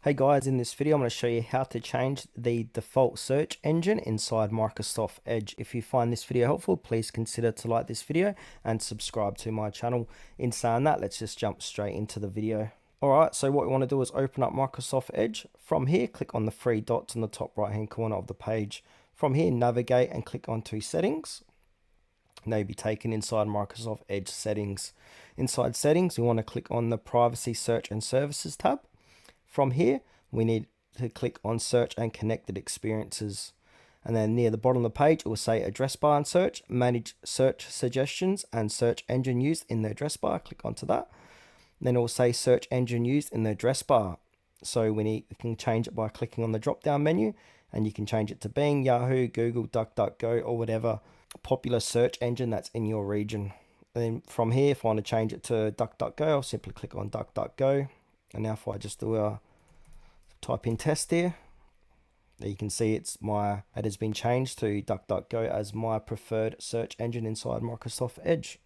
Hey guys, in this video I'm going to show you how to change the default search engine inside Microsoft Edge. If you find this video helpful, please consider to like this video and subscribe to my channel. In saying that, let's just jump straight into the video. Alright, so what we want to do is open up Microsoft Edge. From here, click on the three dots in the top right hand corner of the page. From here, navigate and click onto settings. Now you'll be taken inside Microsoft Edge settings. Inside settings, we want to click on the privacy, search and services tab. From here, we need to click on search and connected experiences. And then near the bottom of the page, it will say address bar and search, manage search suggestions and search engine used in the address bar. Click onto that. Then it will say search engine used in the address bar. So we can change it by clicking on the drop down menu, and you can change it to Bing, Yahoo, Google, DuckDuckGo, or whatever popular search engine that's in your region. Then from here, if I want to change it to DuckDuckGo, I'll simply click on DuckDuckGo. And now if I just do a type in test here, there you can see it has been changed to DuckDuckGo as my preferred search engine inside Microsoft Edge.